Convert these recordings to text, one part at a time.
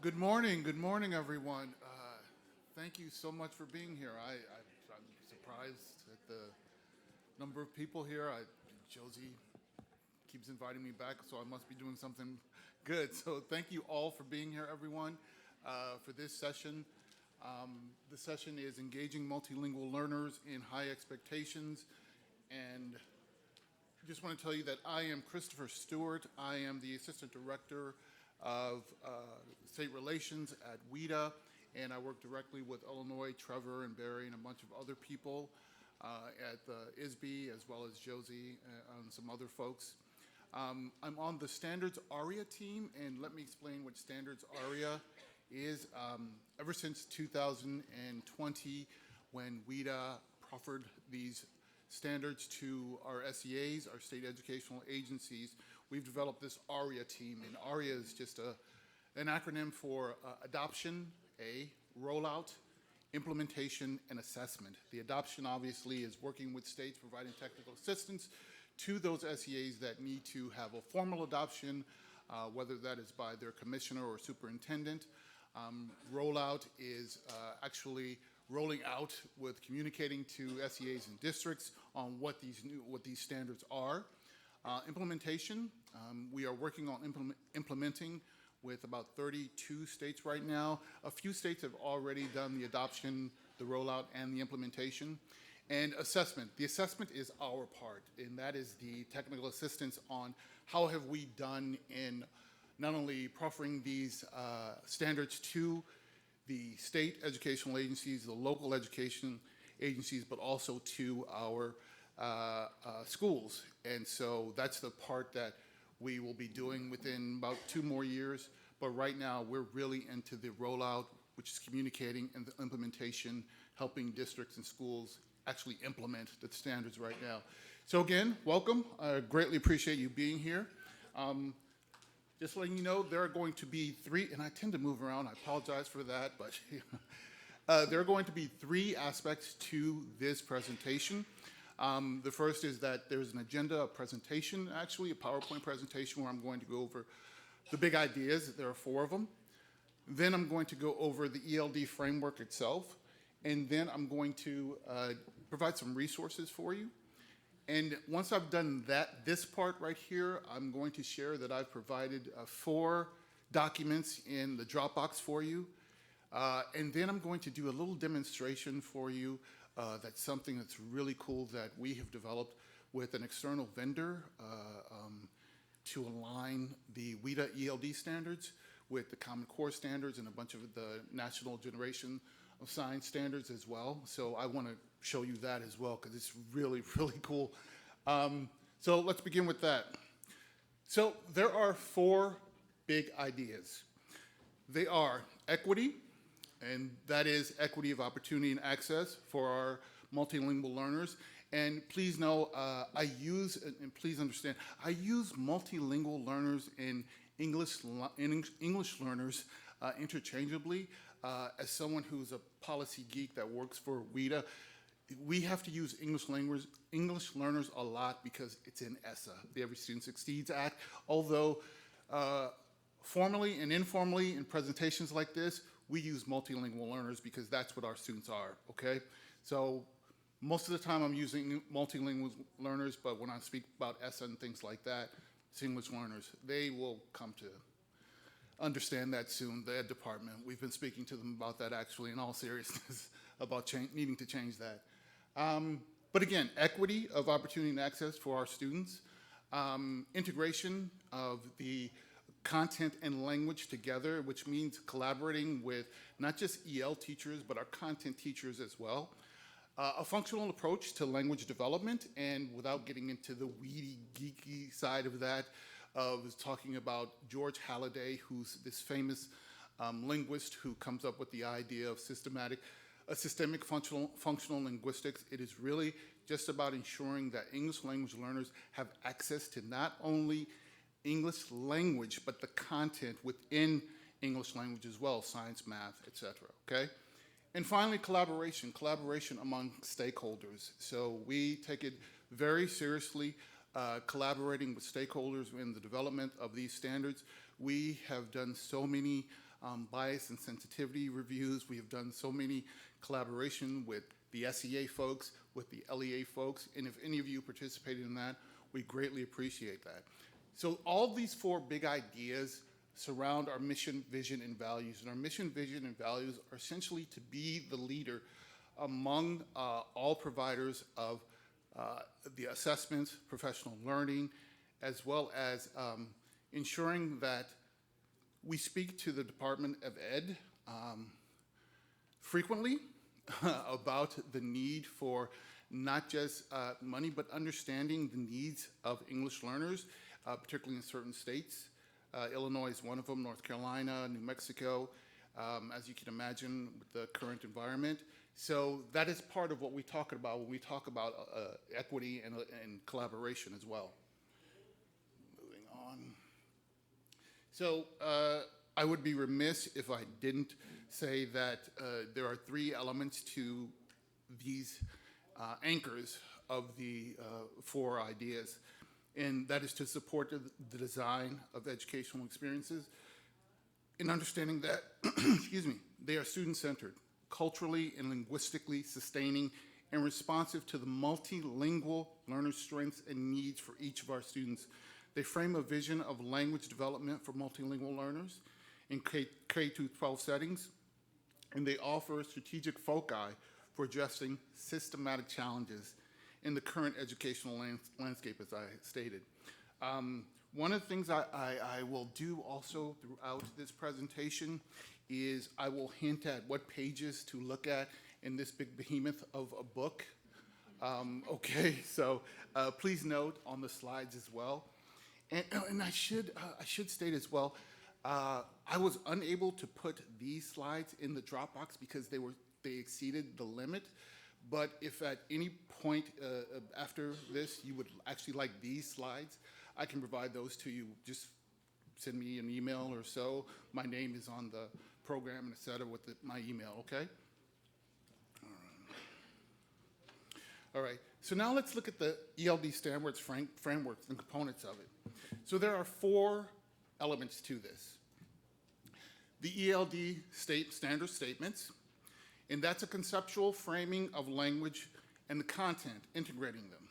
Good morning, everyone. Thank you so much for being here. I'm surprised at the number of people here. Josie keeps inviting me back, so I must be doing something good. So thank you all for being here, everyone, for this session. The session is Engaging Multilingual Learners in High Expectations. And I just want to tell you that I am Christopher Stewart. I am the Assistant Director of State Relations at Wida, and I work directly with Illinois, Trevor, and Barry, and a bunch of other people at the ISB, as well as Josie and some other folks. I'm on the Standards ARIA team, and let me explain what Standards ARIA is. Ever since 2020, when WIDA proffered these standards to our SEAs, our state educational agencies, we've developed this ARIA team. And ARIA is just an acronym for adoption, rollout, implementation, and assessment. The adoption, obviously, is working with states, providing technical assistance to those SEAs that need to have a formal adoption, whether that is by their commissioner or superintendent. Rollout is actually rolling out with communicating to SEAs and districts on what these standards are. Implementation, we are working on implementing with about 32 states right now. A few states have already done the adoption, the rollout, and the implementation. And assessment, the assessment is our part, and that is the technical assistance on how have we done in not only proffering these standards to the state educational agencies, the local education agencies, but also to our schools. And so that's the part that we will be doing within about 2 more years. But right now, we're really into the rollout, which is communicating, and the implementation, helping districts and schools actually implement the standards right now. So again, welcome. I greatly appreciate you being here. Just letting you know, there are going to be 3, and I tend to move around, I apologize for that, but there are going to be 3 aspects to this presentation. The first is that there's an agenda, a presentation, actually, a PowerPoint presentation where I'm going to go over the big ideas. There are 4 of them. Then I'm going to go over the ELD framework itself, and then I'm going to provide some resources for you. And once I've done this part right here, I'm going to share that I've provided 4 documents in the Dropbox for you. And then I'm going to do a little demonstration for you. That's something that's really cool that we have developed with an external vendor to align the WIDA ELD standards with the Common Core standards and a bunch of the National Generation of Science standards as well. So I want to show you that as well because it's really, really cool. So let's begin with that. So there are 4 big ideas. They are equity, and that is equity of opportunity and access for our multilingual learners. And please know, and please understand, I use multilingual learners and English learners interchangeably. As someone who's a policy geek that works for WIDA, we have to use English learners a lot because it's in ESSA, the Every Student Succeeds Act. Although formally and informally in presentations like this, we use multilingual learners because that's what our students are, okay? So most of the time I'm using multilingual learners, but when I speak about ESSA and things like that, it's English learners. They will come to understand that soon, the ed department. We've been speaking to them about that actually in all seriousness, about needing to change that. But again, equity of opportunity and access for our students, integration of the content and language together, which means collaborating with not just EL teachers, but our content teachers as well. A functional approach to language development, and without getting into the weedy, geeky side of that, was talking about George Halliday, who's this famous linguist who comes up with the idea of systemic functional linguistics. It is really just about ensuring that English language learners have access to not only English language, but the content within English language as well, science, math, etc., okay? And finally, collaboration among stakeholders. So we take it very seriously, collaborating with stakeholders in the development of these standards. We have done so many bias and sensitivity reviews. We have done so many collaboration with the SEA folks, with the LEA folks, and if any of you participated in that, we greatly appreciate that. So all these four big ideas surround our mission, vision, and values. And our mission, vision, and values are essentially to be the leader among all providers of the assessments, professional learning, as well as ensuring that we speak to the Department of Ed frequently about the need for not just money, but understanding the needs of English learners, particularly in certain states. Illinois is one of them, North Carolina, New Mexico, as you can imagine with the current environment. So that is part of what we talk about when we talk about equity and collaboration as well. Moving on. So I would be remiss if I didn't say that there are three elements to these anchors of the four ideas, and that is to support the design of educational experiences in understanding that, excuse me, they are student-centered, culturally and linguistically sustaining, and responsive to the multilingual learner strengths and needs for each of our students. They frame a vision of language development for multilingual learners in K-12 settings, and they offer a strategic foci for addressing systematic challenges in the current educational landscape, as I stated. One of the things I will do also throughout this presentation is I will hint at what pages to look at in this big behemoth of a book. Okay, so please note on the slides as well. And I should state as well, I was unable to put these slides in the Dropbox because they exceeded the limit. But if at any point after this you would actually like these slides, I can provide those to you. Just send me an email or so. My name is on the program and et cetera with my email, okay? All right, so now let's look at the ELD standards frameworks and components of it. So there are four elements to this. The ELD standard statements, and that's a conceptual framing of language and the content, integrating them.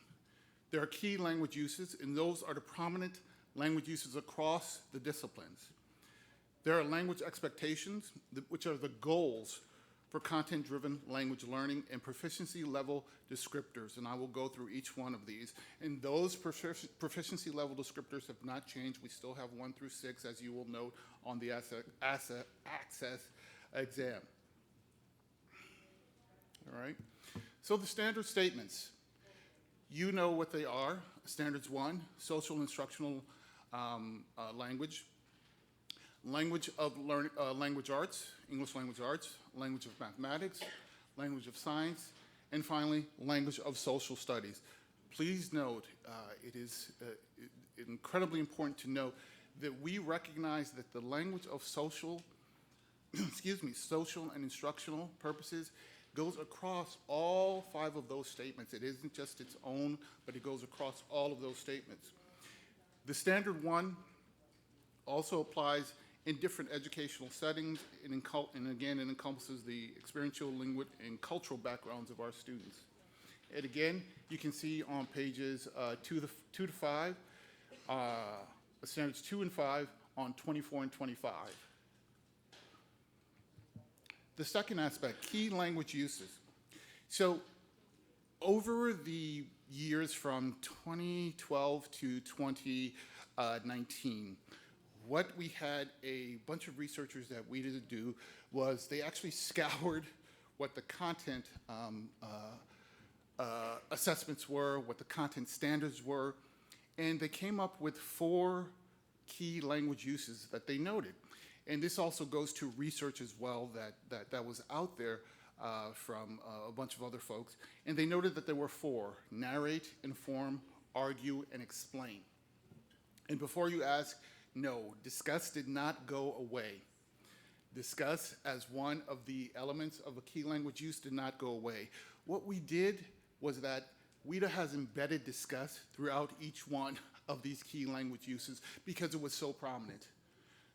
There are key language uses, and those are the prominent language uses across the disciplines. There are language expectations, which are the goals for content-driven language learning, and proficiency level descriptors, and I will go through each one of these. And those proficiency level descriptors have not changed. We still have 1 through 6, as you will note on the access exam. All right, so the standard statements. You know what they are. Standards 1, social instructional language. Language of language arts, English language arts, language of mathematics, language of science, and finally, language of social studies. Please note, it is incredibly important to note that we recognize that the language of social, social and instructional purposes goes across all 5 of those statements. It isn't just its own, but it goes across all of those statements. The standard 1 also applies in different educational settings, and again, it encompasses the experiential, linguistic, and cultural backgrounds of our students. And again, you can see on pages 2 to 5, standards 2 and 5 on 24 and 25. The second aspect, key language uses. So over the years from 2012 to 2019, what we had a bunch of researchers that we did do was they actually scoured what the content assessments were, what the content standards were, and they came up with 4 key language uses that they noted. And this also goes to research as well that was out there from a bunch of other folks. And they noted that there were 4: narrate, inform, argue, and explain. And before you ask, no, discuss did not go away. Discuss as one of the elements of a key language use did not go away. What we did was that Wida has embedded discuss throughout each one of these key language uses because it was so prominent.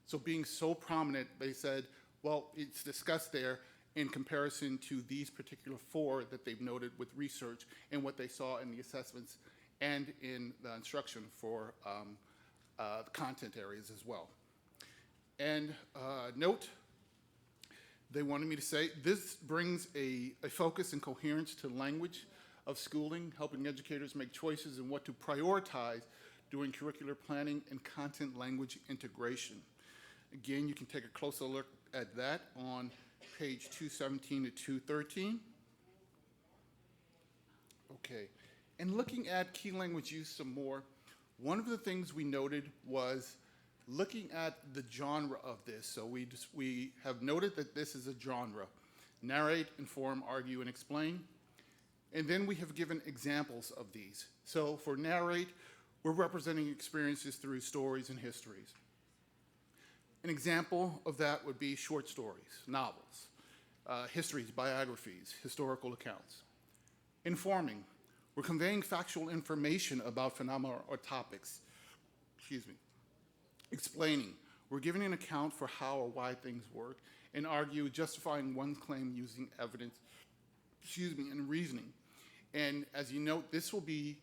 So being so prominent, they said, well, it's discussed there in comparison to these particular 4 that they've noted with research and what they saw in the assessments and in the instruction for the content areas as well. And note, they wanted me to say, this brings a focus and coherence to language of schooling, helping educators make choices in what to prioritize during curricular planning and content language integration. Again, you can take a closer look at that on page 217 to 213. Okay, and looking at key language use some more, one of the things we noted was looking at the genre of this. So we have noted that this is a genre: narrate, inform, argue, and explain. And then we have given examples of these. So for narrate, we're representing experiences through stories and histories. An example of that would be short stories, novels, histories, biographies, historical accounts. Informing, we're conveying factual information about phenomena or topics. Excuse me. Explaining, we're giving an account for how or why things work. And argue, justifying one's claim using evidence, and reasoning. And as you note, this will be,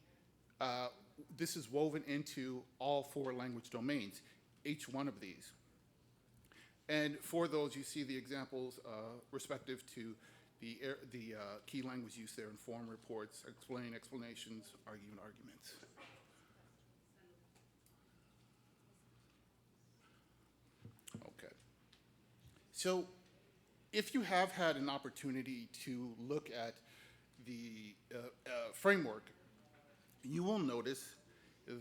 this is woven into all 4 language domains, each one of these. And for those, you see the examples respective to the key language use there: inform, reports, explain, explanations, argue, and arguments. Okay. So if you have had an opportunity to look at the framework, you will notice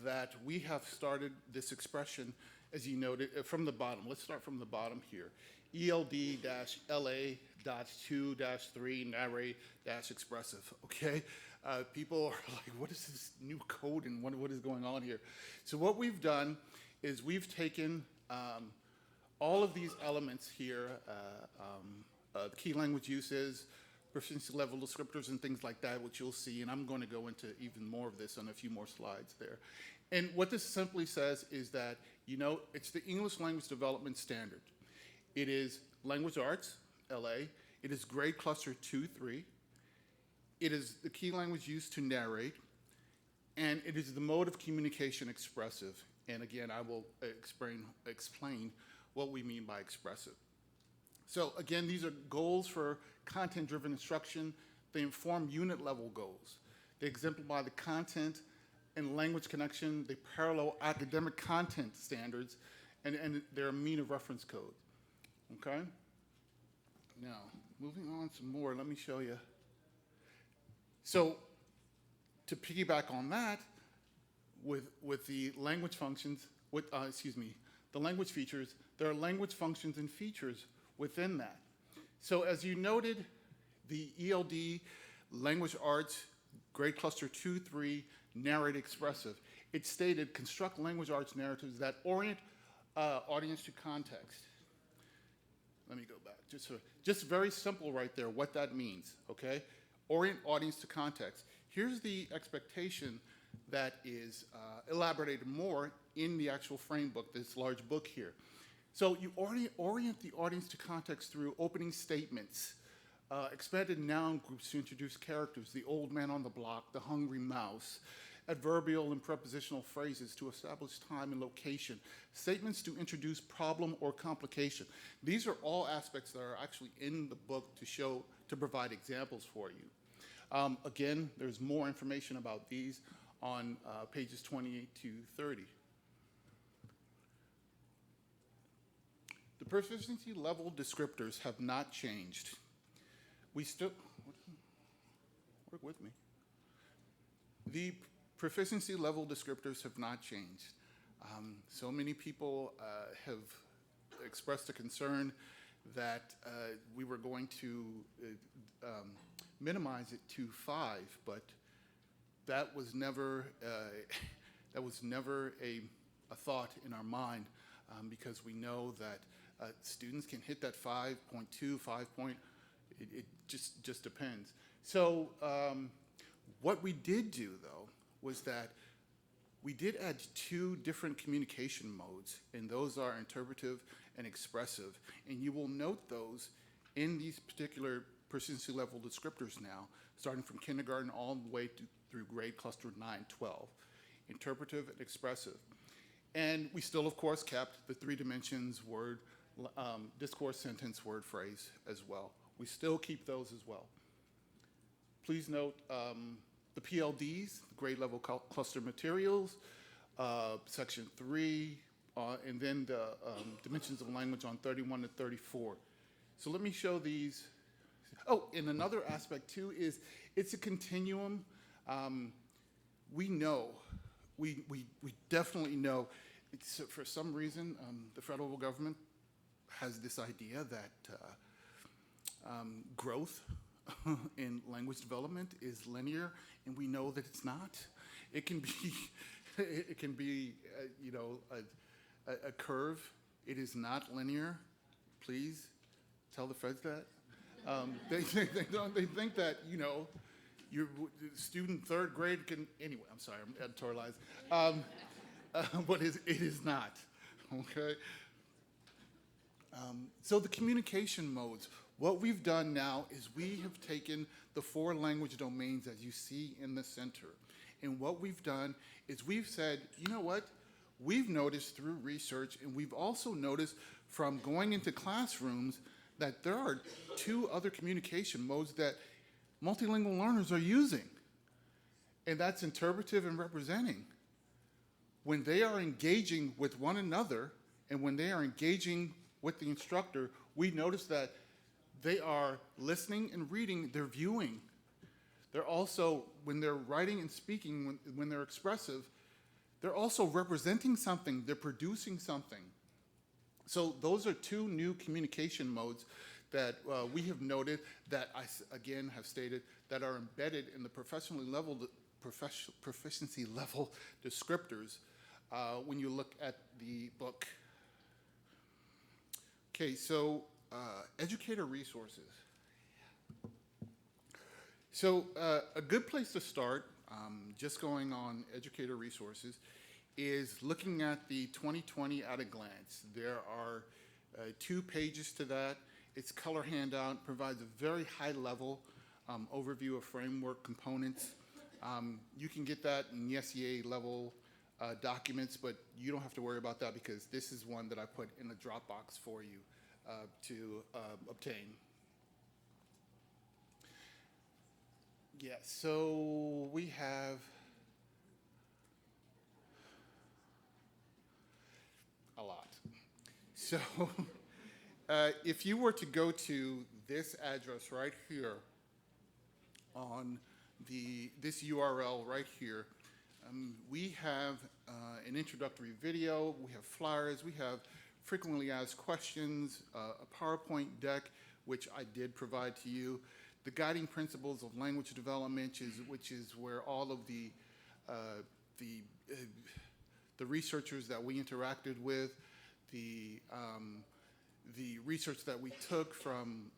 that we have started this expression, as you noted, from the bottom. Let's start from the bottom here. ELD-LA-2-3 narrate-expressive, okay? People are like, what is this new code and what is going on here? So what we've done is we've taken all of these elements here, key language uses, proficiency level descriptors and things like that, which you'll see, and I'm going to go into even more of this on a few more slides there. And what this simply says is that, you know, it's the English Language Development Standard. It is language arts, LA. It is grade cluster 2-3. It is the key language used to narrate. And it is the mode of communication expressive. And again, I will explain what we mean by expressive. So again, these are goals for content-driven instruction. They inform unit-level goals. They exemplify the content and language connection. They parallel academic content standards, and they're a mean of reference code. Okay? Now, moving on some more, let me show you. So, to piggyback on that, with the language functions, the language features, there are language functions and features within that. So as you noted, the ELD, language arts, grade cluster 2-3, narrate expressive. It stated, construct language arts narratives that orient audience to context. Let me go back, just very simple right there, what that means, okay? Orient audience to context. Here's the expectation that is elaborated more in the actual frame book, this large book here. So you orient the audience to context through opening statements, expanded noun groups to introduce characters, the old man on the block, the hungry mouse, adverbial and prepositional phrases to establish time and location, statements to introduce problem or complication. These are all aspects that are actually in the book to provide examples for you. Again, there's more information about these on pages 28 to 30. The proficiency level descriptors have not changed. We still, work with me. The proficiency level descriptors have not changed. So many people have expressed a concern that we were going to minimize it to 5, but that was never a thought in our mind, because we know that students can hit that 5.2, 5 point. It just depends. So what we did do, though, was that We did add 2 different communication modes, and those are interpretive and expressive. And you will note those in these particular proficiency level descriptors now, starting from kindergarten all the way through grade cluster 9, 12. Interpretive and expressive. And we still, of course, kept the 3 dimensions, word, discourse, sentence, word, phrase as well. We still keep those as well. Please note the PLDs, the grade level cluster materials, section 3, and then the dimensions of language on 31 to 34. So let me show these. Oh, and another aspect too is it's a continuum. We know, we definitely know, for some reason, the federal government has this idea that growth in language development is linear, and we know that it's not. It can be, it can be, you know, a curve. It is not linear. Please tell the feds that. They think that, you know, your student 3rd grade can, anyway, I'm sorry, I'm editorialized. But it is not, okay? So the communication modes, what we've done now is we have taken the 4 language domains as you see in the center. And what we've done is we've said, you know what? We've noticed through research, and we've also noticed from going into classrooms that there are 2 other communication modes that multilingual learners are using. And that's interpretive and representing. When they are engaging with one another and when they are engaging with the instructor, we notice that they are listening and reading, they're viewing. They're also, when they're writing and speaking, when they're expressive, they're also representing something, they're producing something. So those are 2 new communication modes that we have noted that I, again, have stated that are embedded in the proficiency level descriptors when you look at the book. Okay, so educator resources. So a good place to start, just going on educator resources, is looking at the 2020 at a glance. There are 2 pages to that. Its color handout provides a very high level overview of framework components. You can get that in the SEA level documents, but you don't have to worry about that because this is one that I put in the Dropbox for you to obtain. Yeah, so we have a lot. So if you were to go to this address right here on this URL right here, we have an introductory video, we have flyers, we have frequently asked questions, a PowerPoint deck, which I did provide to you, the guiding principles of language development, which is where all of the researchers that we interacted with, the research that we took from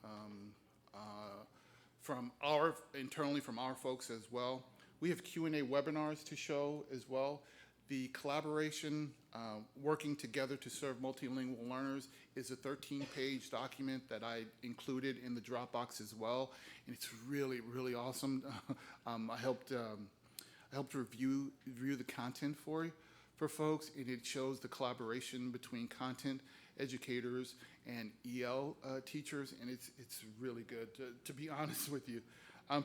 internally from our folks as well. We have Q&A webinars to show as well. The collaboration, working together to serve multilingual learners, is a 13-page document that I included in the Dropbox as well, and it's really, really awesome. I helped review the content for folks, and it shows the collaboration between content educators and EL teachers, and it's really good, to be honest with you.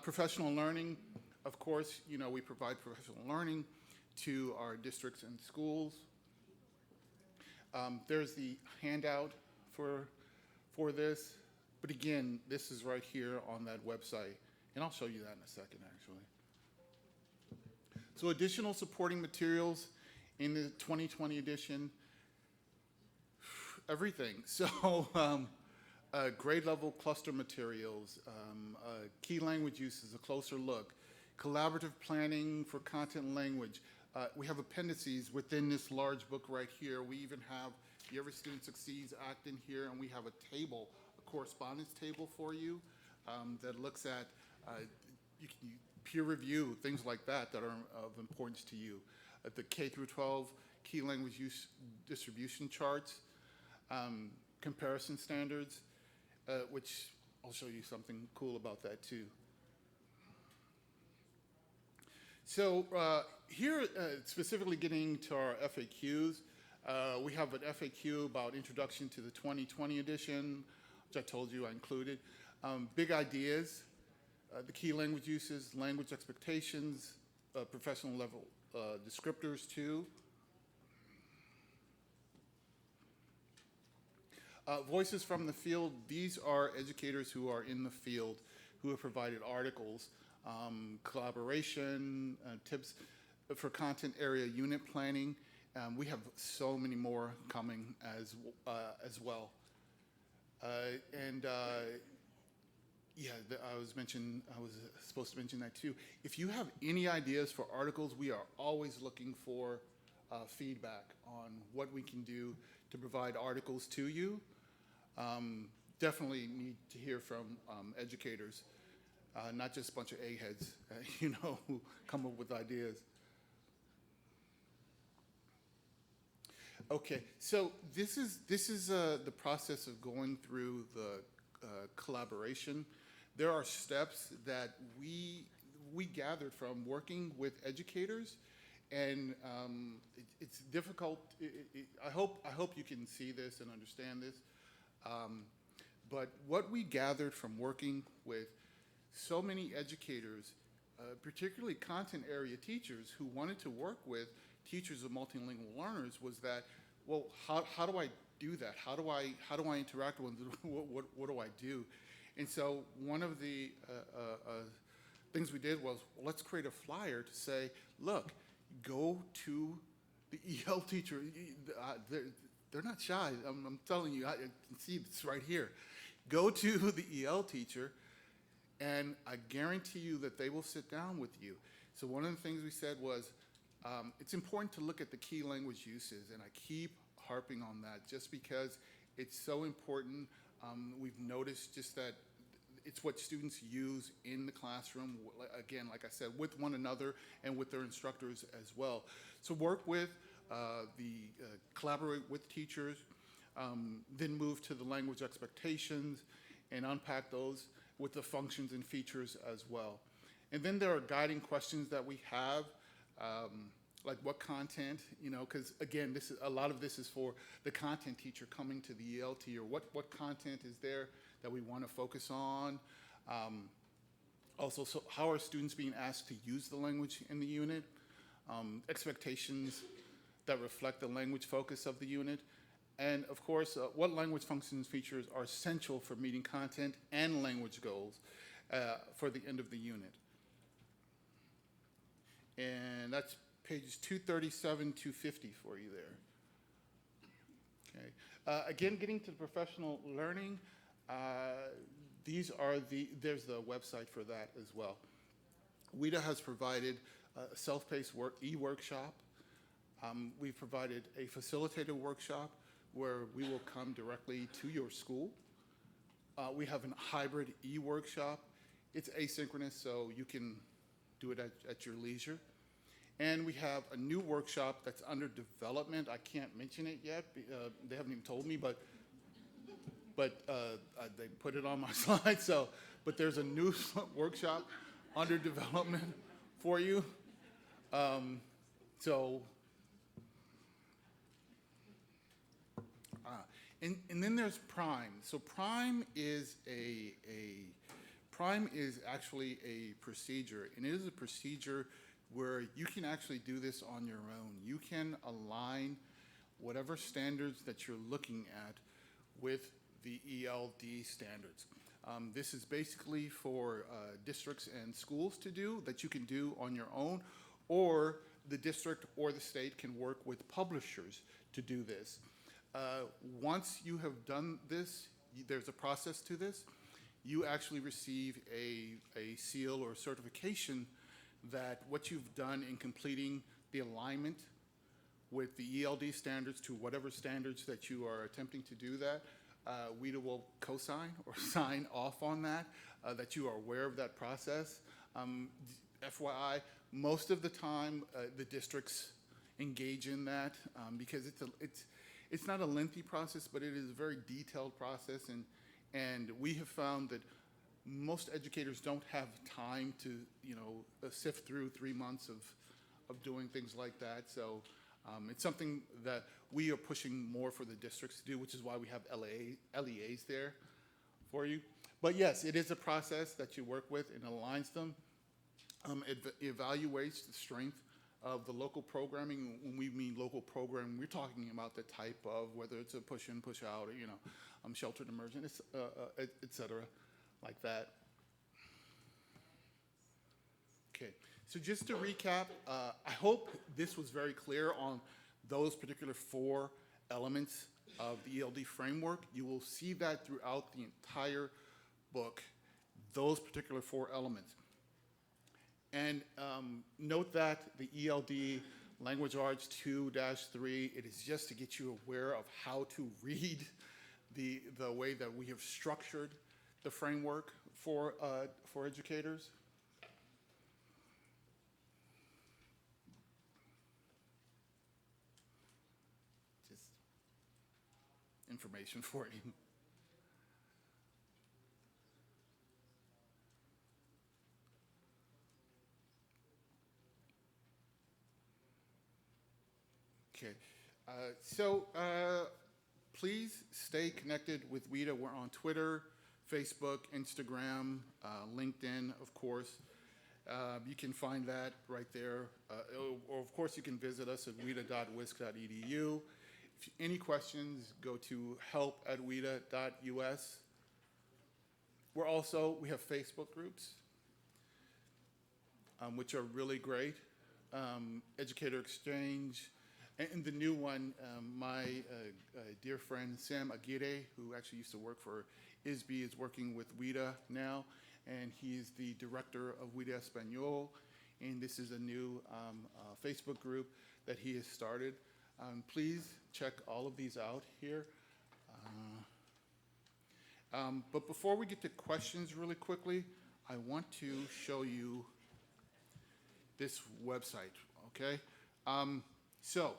Professional learning, of course, you know, we provide professional learning to our districts and schools. There's the handout for this, but again, this is right here on that website, and I'll show you that in a second, actually. So additional supporting materials in the 2020 edition, everything. So grade level cluster materials, key language uses, a closer look, collaborative planning for content and language. We have appendices within this large book right here. We even have the Every Student Succeeds Act in here, and we have a table, a correspondence table for you that looks at you can peer review, things like that that are of importance to you. the K through 12 key language use distribution charts, comparison standards, which I'll show you something cool about that too. So here, specifically getting to our FAQs, we have an FAQ about introduction to the 2020 edition, which I told you I included. Big ideas, the key language uses, language expectations, professional level descriptors too. Voices from the field, these are educators who are in the field who have provided articles, collaboration, tips for content area unit planning. We have so many more coming as well. Yeah, I was supposed to mention that too. If you have any ideas for articles, we are always looking for feedback on what we can do to provide articles to you. Definitely need to hear from educators, not just a bunch of eggheads, who come up with ideas. Okay, so this is the process of going through the collaboration. There are steps that we gathered from working with educators, and it's difficult. I hope you can see this and understand this. But what we gathered from working with so many educators, particularly content area teachers who wanted to work with teachers of multilingual learners, was that, well, how do I do that? How do I interact with them? What do I do? And so one of the things we did was, well, let's create a flyer to say, look, go to the EL teacher. They're not shy. I'm telling you, I can see this right here. Go to the EL teacher, and I guarantee you that they will sit down with you. So one of the things we said was, it's important to look at the key language uses, and I keep harping on that just because it's so important. We've noticed just that it's what students use in the classroom, again, like I said, with one another and with their instructors as well. So work with, collaborate with teachers, then move to the language expectations and unpack those with the functions and features as well. And then there are guiding questions that we have, like what content, because again, a lot of this is for the content teacher coming to the ELT, or what content is there that we want to focus on. Also, so how are students being asked to use the language in the unit? Expectations that reflect the language focus of the unit. And of course, what language functions features are essential for meeting content and language goals for the end of the unit. And that's pages 237, 250 for you there. Okay. Again, getting to the professional learning, there's the website for that as well. Wida has provided a self-paced e-workshop. We've provided a facilitated workshop where we will come directly to your school. We have a hybrid e-workshop. It's asynchronous, so you can do it at your leisure. And we have a new workshop that's under development. I can't mention it yet. They haven't even told me, but they put it on my slide. But there's a new workshop under development for you. And then there's Prime. So Prime is actually a procedure, and it is a procedure where you can actually do this on your own. You can align whatever standards that you're looking at with the ELD standards. This is basically for districts and schools to do, that you can do on your own, or the district or the state can work with publishers to do this. Once you have done this, there's a process to this. You actually receive a seal or certification that what you've done in completing the alignment with the ELD standards to whatever standards that you are attempting to do that, Wida will co-sign or sign off on that, that you are aware of that process. FYI, most of the time, the districts engage in that because it's not a lengthy process, but it is a very detailed process, and we have found that most educators don't have time to sift through 3 months of doing things like that. So it's something that we are pushing more for the districts to do, which is why we have LEAs there for you. But yes, it is a process that you work with and aligns them. It evaluates the strength of the local programming. When we mean local programming, we're talking about the type of, whether it's a push in, push out, or sheltered immersion, et cetera, like that. Okay, so just to recap, I hope this was very clear on those particular 4 elements of the ELD framework. You will see that throughout the entire book, those particular 4 elements. And note that the ELD Language Arts 2-3, it is just to get you aware of how to read the way that we have structured the framework for educators. Just information for you. Okay, so please stay connected with Wida. We're on Twitter, Facebook, Instagram, LinkedIn, of course. You can find that right there. Or of course, you can visit us at wida.wisc.edu. If any questions, go to help@wida.us. We have Facebook groups, which are really great. Educator Exchange. And the new one, my dear friend Sam Aguirre, who actually used to work for ISB, is working with Wida now, and he's the director of Wida Español, and this is a new Facebook group that he has started. Please check all of these out here. But before we get to questions really quickly, I want to show you this website, okay? So,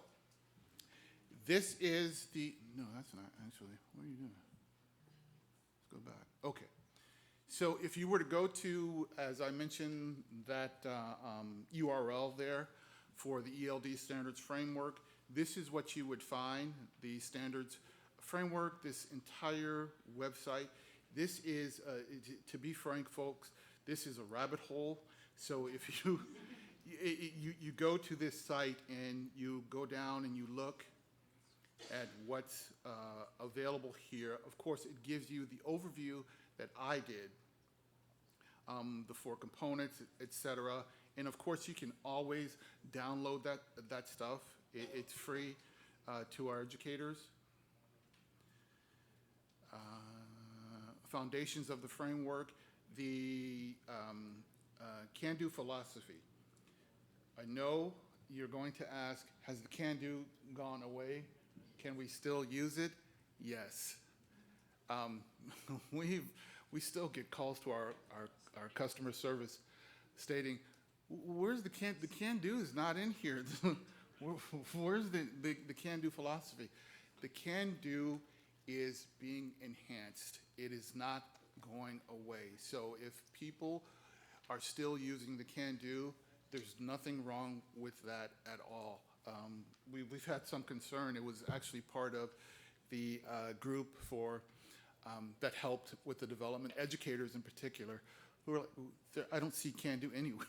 this is no, that's not actually, what are you doing? Let's go back. Okay. So if you were to go to, as I mentioned, that URL there for the ELD Standards Framework, this is what you would find, the Standards Framework, this entire website. This is, to be frank, folks, this is a rabbit hole. So if you go to this site and you go down and you look at what's available here, of course, it gives you the overview that I did, the 4 components, etc. And of course, you can always download that stuff. It's free to our educators. Foundations of the framework, the can-do philosophy. I know you're going to ask, has the can-do gone away? Can we still use it? Yes. We still get calls to our customer service stating, where's the can-do is not in here. Where's the can-do philosophy? The can-do is being enhanced. It is not going away. So if people are still using the can-do, there's nothing wrong with that at all. We've had some concern. It was actually part of the group that helped with the development, educators in particular, who are like, I don't see can-do anywhere.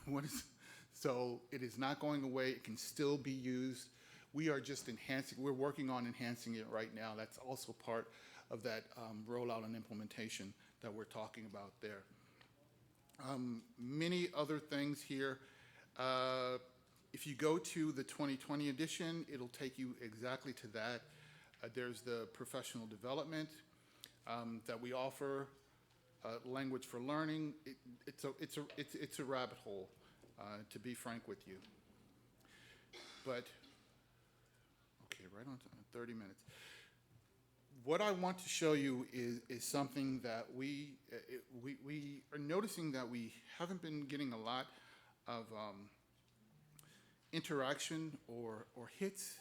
So it is not going away. It can still be used. We are just enhancing. We're working on enhancing it right now. That's also part of that rollout and implementation that we're talking about there. Many other things here. If you go to the 2020 edition, it'll take you exactly to that. There's the professional development that we offer, language for learning. It's a rabbit hole, to be frank with you. But okay, right on time, 30 minutes. What I want to show you is something that we are noticing that we haven't been getting a lot of interaction or hits.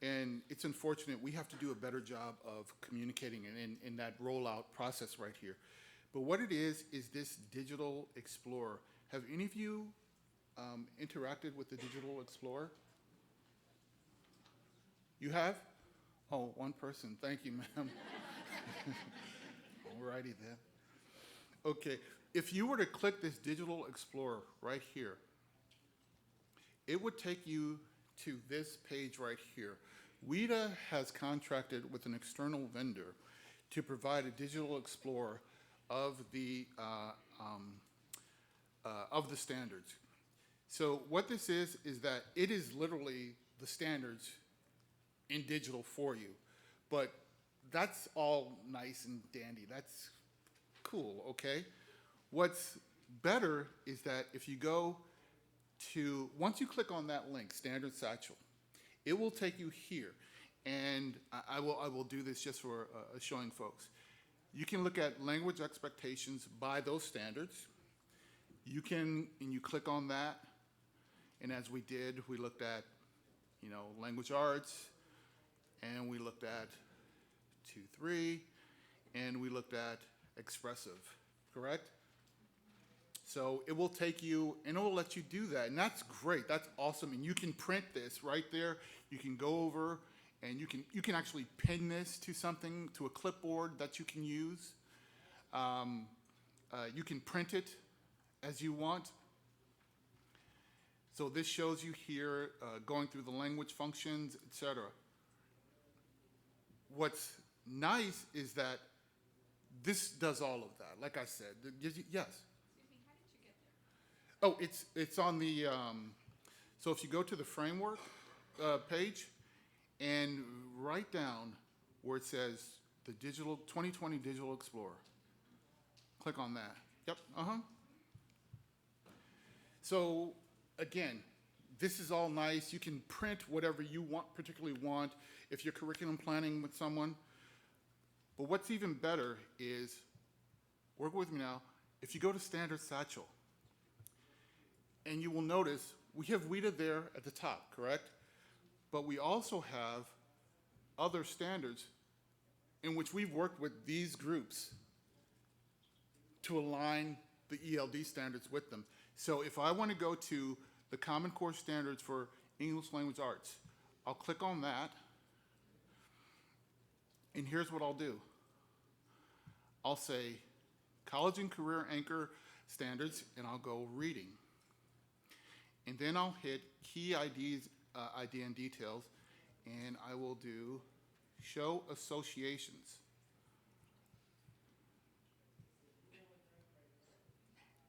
And it's unfortunate. We have to do a better job of communicating in that rollout process right here. But what it is this Digital Explorer. Have any of you interacted with the Digital Explorer? You have? Oh, one person. Thank you, ma'am. Alrighty then. Okay, if you were to click this Digital Explorer right here, it would take you to this page right here. Wida has contracted with an external vendor to provide a Digital Explorer of the standards. So what this is that it is literally the standards in digital for you. But that's all nice and dandy. That's cool, okay? What's better is that if you go to, once you click on that link, Standard Satchel, it will take you here. And I will do this just for showing folks. You can look at language expectations by those standards. You can, and you click on that, and as we did, we looked at, language arts, and we looked at 2-3, and we looked at expressive, correct? So it will take you, and it will let you do that, and that's great, that's awesome, and you can print this right there. You can go over, and you can actually pin this to something, to a clipboard that you can use. You can print it as you want. So this shows you here going through the language functions, etc. What's nice is that this does all of that. Like I said, yes. Excuse me, how did you get there? Oh, it's on the. So if you go to the framework page, and right down where it says the 2020 Digital Explorer, click on that. Yep. So again, this is all nice. You can print whatever you particularly want if you're curriculum planning with someone. But what's even better is, work with me now, if you go to Standard Satchel, and you will notice we have Wida there at the top, correct? But we also have other standards in which we've worked with these groups to align the ELD standards with them. So if I want to go to the Common Core Standards for English Language Arts, I'll click on that, and here's what I'll do. I'll say College and Career Anchor Standards, and I'll go Reading. And then I'll hit Key IDs, ID and Details, and I will do Show Associations.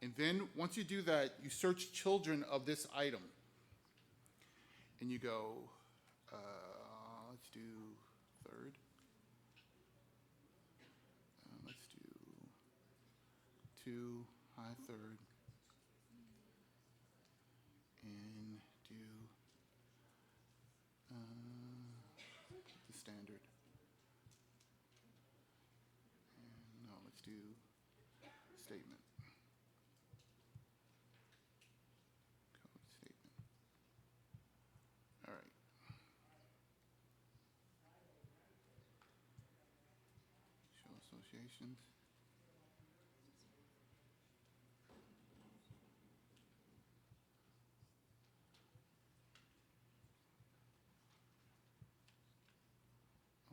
And then once you do that, you search children of this item. And you go, let's do third. Let's do 2, high third. And do the standard. And no, let's do statement. Code statement. All right. Show associations.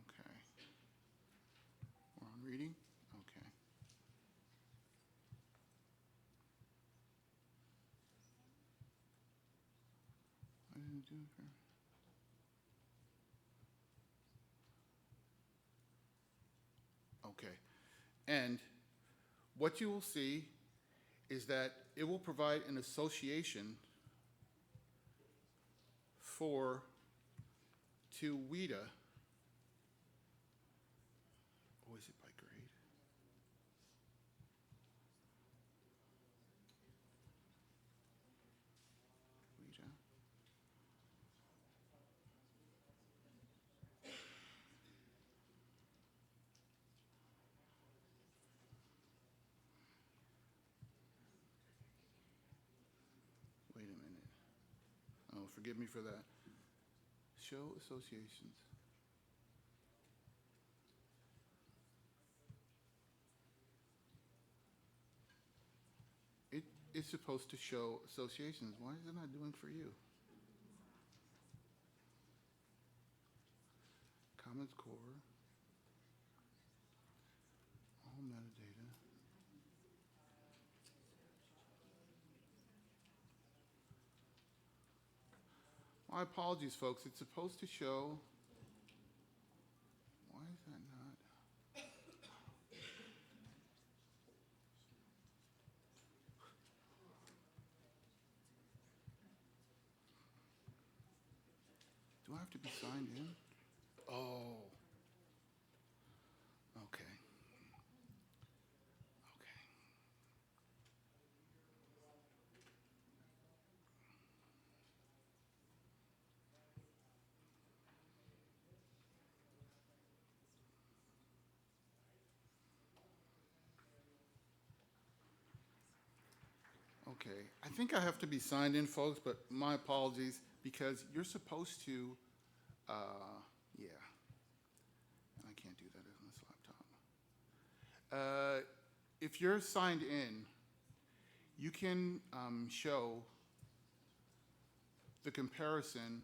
Okay. We're on reading? Okay. What did it do here? Okay. And what you will see is that it will provide an association to Wida. Or is it by grade? Wida. Wait a minute. forgive me for that. Show associations. It is supposed to show associations. Why is it not doing for you? Commons Core. All metadata. My apologies, folks. It's supposed to show. Why is that not? Do I have to be signed in? Oh. Okay. Okay. Okay. I think I have to be signed in, folks, but my apologies because you're supposed to, yeah. I can't do that on this laptop. If you're signed in, you can show the comparison.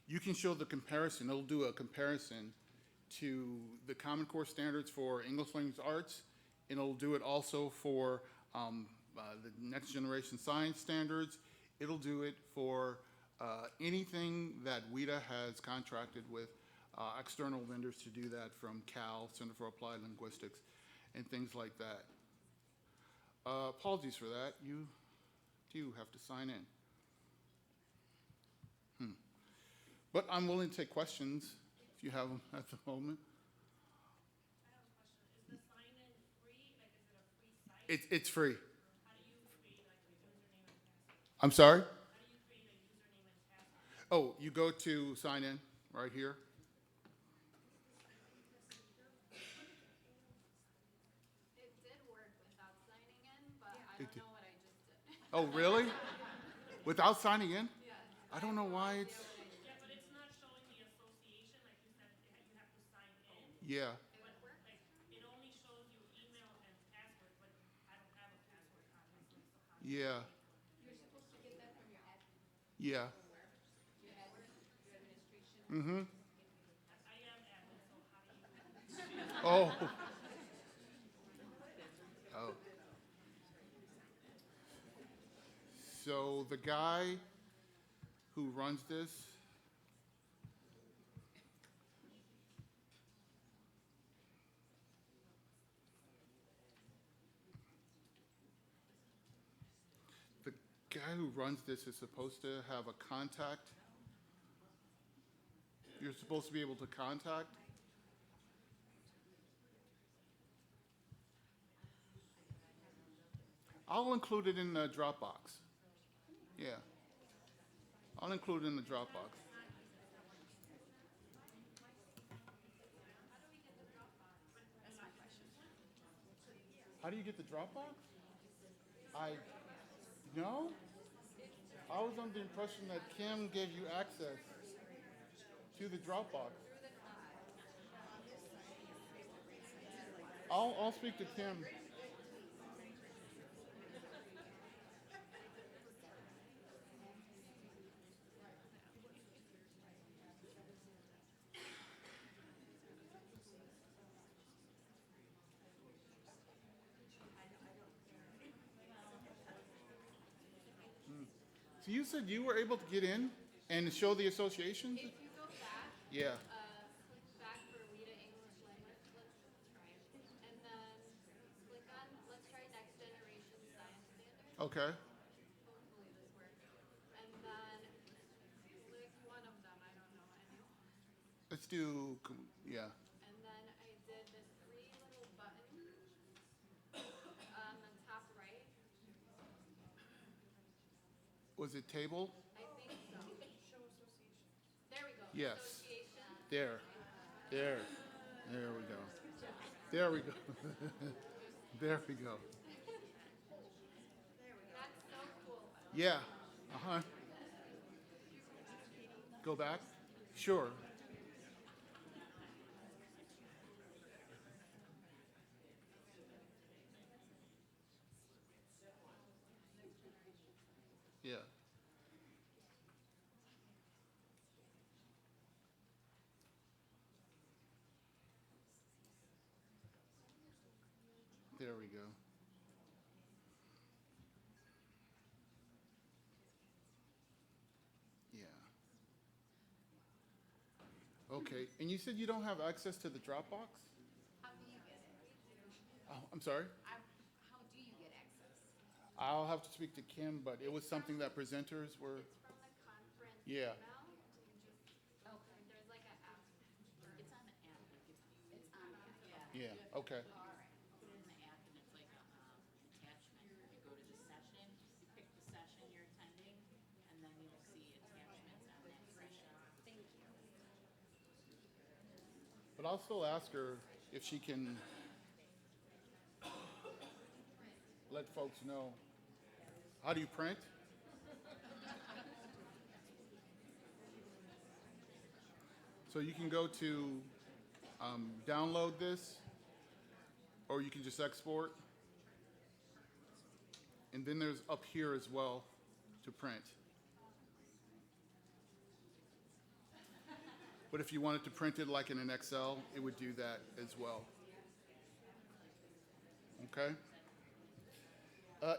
You can show the comparison. It'll do a comparison to the Common Core standards for English language arts, and it'll do it also for the next generation science standards. It'll do it for anything that Wida has contracted with external vendors to do that, from Cal, Center for Applied Linguistics, and things like that. Apologies for that. You do have to sign in. But I'm willing to take questions if you have them at the moment. I have a question. Is the sign-in free? Like, is it a free site? It's free. How do you create like a username and password? I'm sorry? How do you create a username and password? Oh, you go to sign in right here. It did work without signing in, but I It don't did. know what I just did. Oh, really? Without signing in? Yes. I don't know why it's. Yeah, but it's not showing the association. Like you said, you have to sign in. Yeah. It would work. Like, it only shows you email and password, but I don't have a password, obviously, so how do you Yeah. create one? You're supposed to get that from your admin. Yeah. Your admin, your administration. Mm-hmm. I am admin, so how do you? Oh. Oh. So the guy who runs this, is supposed to have a contact. You're supposed to be able to contact. I'll include it in the Dropbox. Yeah. I'll include it in the Dropbox. How do you get the Dropbox? No? I was under the impression that Kim gave you access to the Dropbox. I'll speak to Kim. So you said you were able to get in and show the associations? If you go back, Yeah. click back for Wida English language. Let's try it. And then click on, let's try next generation science standards. Okay. Hopefully this works. And then click one of them. I don't know any. Let's do, yeah. And then I did this three little button on the top right. Was it table? I think so. Show association. There we go. Yes. Association. There. There. There we go. There we go. There we go. Yeah. Uh-huh. Go back? Sure. Yeah. There we go. Yeah. Okay. And you said you don't have access to the Dropbox? How do you get it? Oh, I'm sorry? How do you get access? I'll have to speak to Kim, but it was something that presenters were, It's from the conference yeah. email. Just, okay, there's like an app. It's on the app, like if you, it's on the app, yeah. Yeah, You have to okay. put it in the app and it's like a, attachment. You go to the session, you pick the session you're attending, and then you'll see attachments on that session. Thank you. But I'll still ask her if she can let folks know. How do you print? So you can go to download this, or you can just export. And then there's up here as well to print. But if you wanted to print it like in an Excel, it would do that as well. Okay?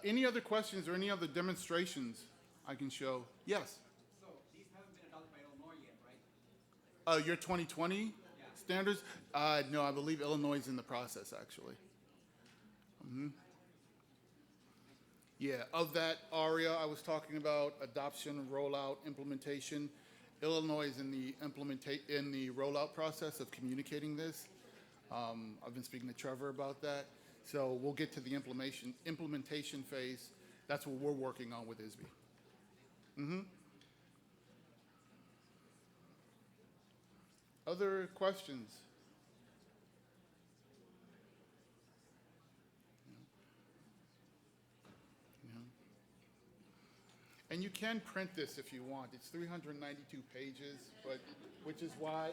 Any other questions or any other demonstrations I can show? Yes? So these haven't been adopted by Illinois yet, right? Your 2020 standards? No, I believe Illinois is in the process, actually. Yeah, of that ARIA I was talking about, adoption, rollout, implementation, Illinois is in the rollout process of communicating this. I've been speaking to Trevor about that. So we'll get to the implementation phase. That's what we're working on with ISB. Other questions? And you can print this if you want. It's 392 pages, but which is why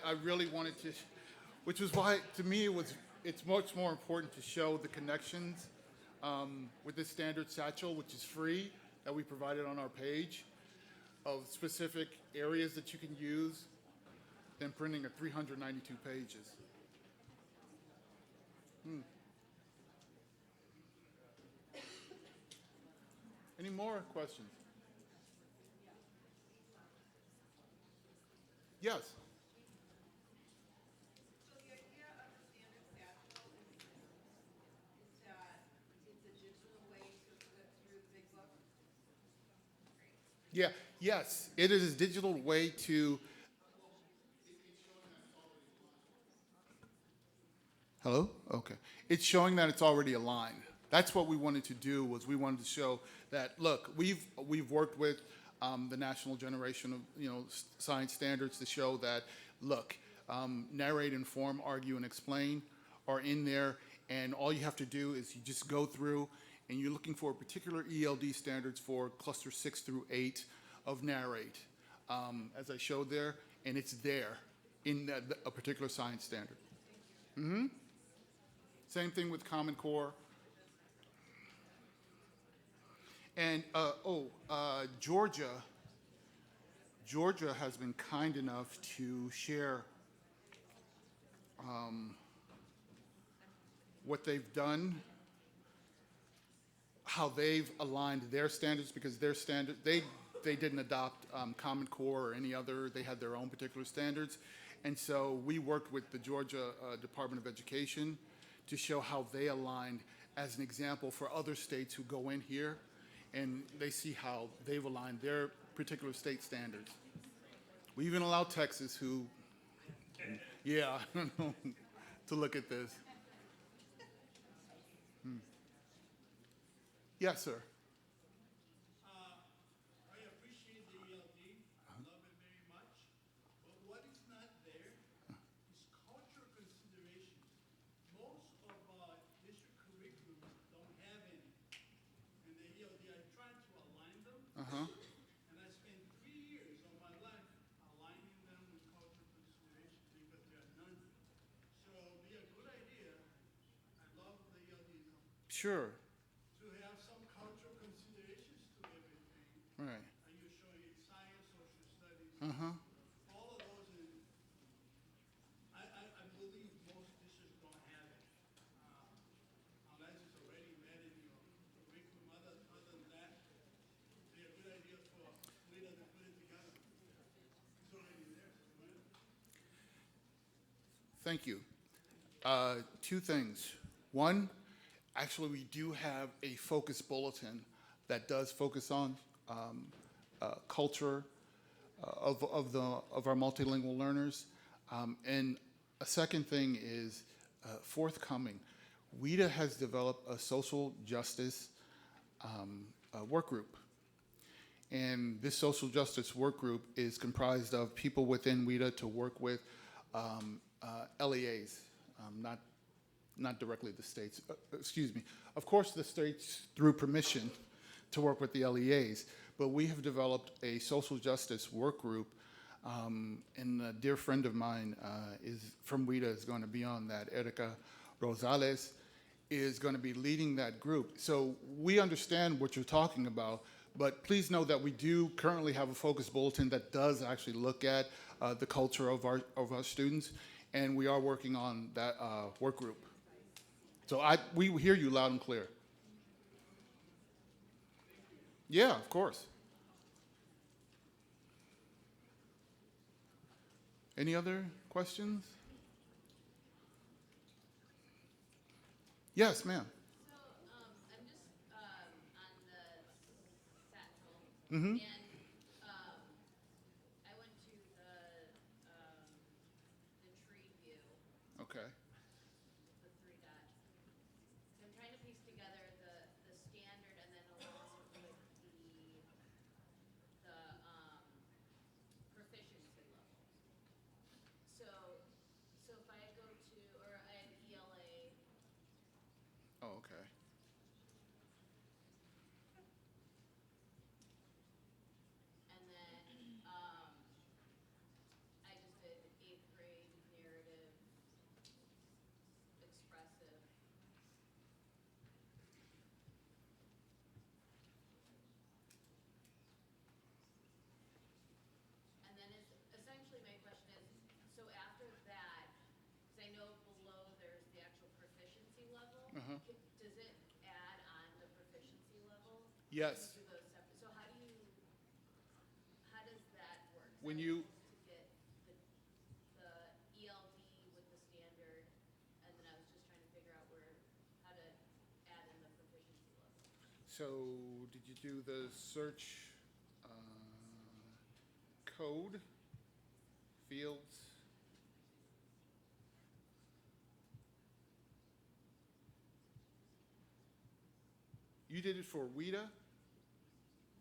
I really wanted to, which is why to me it's much more important to show the connections with this standard satchel, which is free, that we provided on our page, of specific areas that you can use, than printing a 392 pages. Any more questions? Yes. So the idea of the standard satchel is that it's a digital way to flip through the big book? Yeah, yes, it is a digital way to. Hello? Okay. It's showing that it's already aligned. That's what we wanted to do, was we wanted to show that, look, we've worked with the National Generation of Science Standards to show that, look, narrate, inform, argue, and explain are in there, and all you have to do is you just go through and you're looking for particular ELD standards for cluster 6 through 8 of narrate, as I showed there, and it's there in a particular science standard. Same thing with Common Core. And Georgia has been kind enough to share what they've done, how they've aligned their standards, because their standard they didn't adopt Common Core or any other. They had their own particular standards, and so we worked with the Georgia Department of Education to show how they aligned as an example for other states who go in here, and they see how they've aligned their particular state standards. We even allow Texas, who, yeah, I don't know, to look at this. Yes, sir. I appreciate the ELD, love it very much, but what is not there is cultural considerations. Most of district curriculums don't have any. Sure. to have some cultural considerations to everything. Right. And you're showing science, social studies. Uh-huh. All of those is, I believe most districts don't have it. Unless it's already embedded in your curriculum. Other than that, they're a good idea for Wida to put it together. It's already there, so why not? Thank you. Two things. One, actually, we do have a focus bulletin that does focus on culture of our multilingual learners. And a second thing is forthcoming. WIDA has developed a social justice work group. And this social justice work group is comprised of people within WIDA to work with LEAs, not directly the states. Excuse me. Of course, the states through permission to work with the LEAs, but we have developed a social justice work group, and a dear friend of mine is from WIDA is going to be on that. Erica Rosales is going to be leading that group. So we understand what you're talking about, but please know that we do currently have a focus bulletin that does actually look at the culture of our students, and we are working on that work group. So we hear you loud and clear. Yeah, of course. Any other questions? Yes, ma'am. So, I'm just, on the satchel. Mm-hmm. And, I went to the tree view, Okay. the three dots. So I'm trying to piece together the standard and then along with the proficiency level. So if I go to, or I have ELA, Oh, okay. and then, I just did eighth grade narrative, expressive. And then essentially my question is, so after that, because I know below there's the actual proficiency level. Uh-huh. Does it add on the proficiency level? Yes. Into those separate, so how does that work? Is When that you- supposed to get the ELD with the standard, and then I was just trying to figure out how to add in the proficiency level. So did you do the search code fields? You did it for WIDA?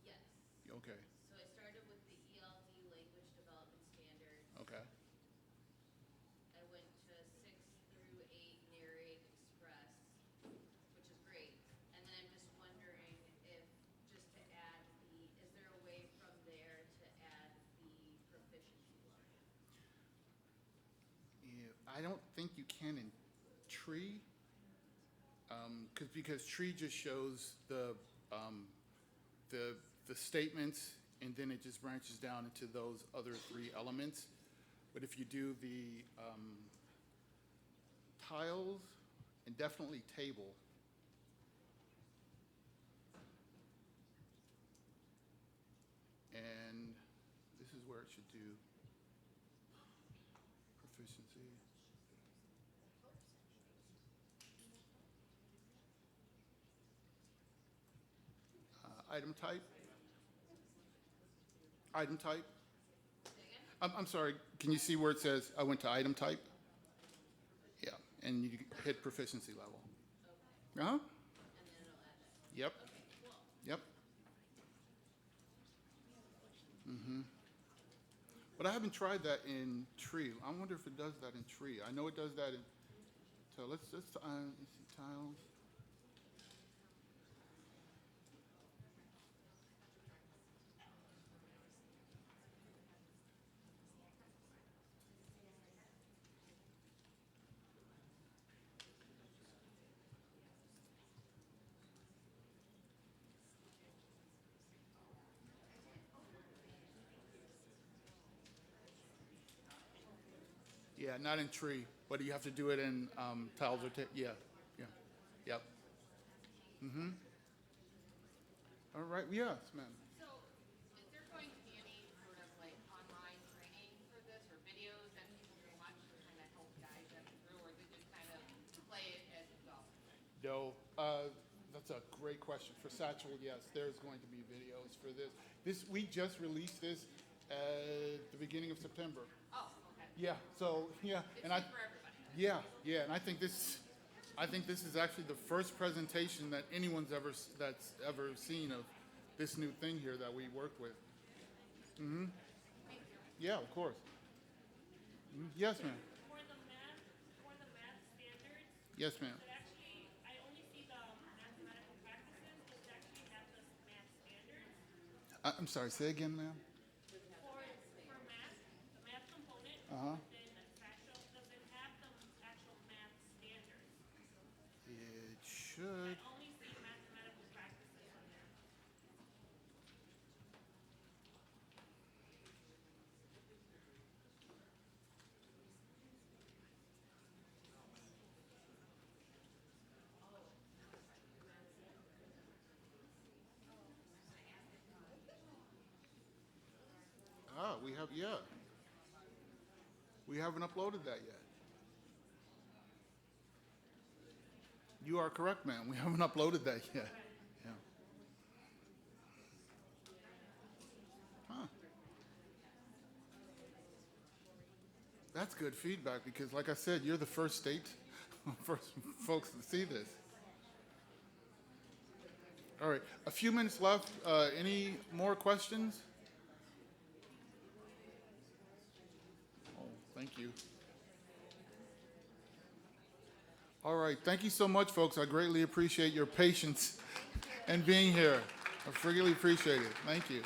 Yes. Okay. So I started with the ELD language development standard. Okay. I went to 6 through 8 narrate express, which is great. And then I'm just wondering if, just to add is there a way from there to add the proficiency level? Yeah, I don't think you can in tree, because tree just shows the statements, and then it just branches down into those other three elements. But if you do the tiles and definitely table, and this is where it should do proficiency. Item type. Item type. Say again? I'm sorry, can you see where it says I went to item type? Yeah, and you hit proficiency level. Okay. Uh-huh. And then it'll add that. Yep, Okay, cool. yep. Mm-hmm. But I haven't tried that in tree. I wonder if it does that in tree. I know it does that in, so let's see, tiles. Yeah, not in tree, but you have to do it in tiles or yeah, yeah, yep. Mm-hmm. All right, yes, ma'am. So, is there going to be any sort of like online training for this or videos that people can watch to kind of help guide them through, or they just kind of play it as you go? No, that's a great question. For Satchel, yes, there's going to be videos for this. We just released this at the beginning of September. Oh, okay. Yeah, so, yeah, It's and good for everybody. yeah, and I think this is actually the first presentation that that's ever seen of this new thing here that we worked with. Mm-hmm. Yeah, of course. Yes, ma'am. For the math standards, Yes, ma'am. but actually, I only see the mathematical practices, but it actually have the math standards. I'm sorry. Say again, ma'am. For math, the math component, Uh-huh. then Satchel doesn't have the actual math standards. It I should. only see mathematical practices on there. We have, yeah. We haven't uploaded that yet. You are correct, ma'am. We haven't uploaded that yet. Yeah. Huh. That's good feedback because, like I said, you're the first state, first folks to see this. All right, a few minutes left. Any more questions? Oh, thank you. All right, thank you so much, folks. I greatly appreciate your patience and being here. I greatly appreciate it. Thank you.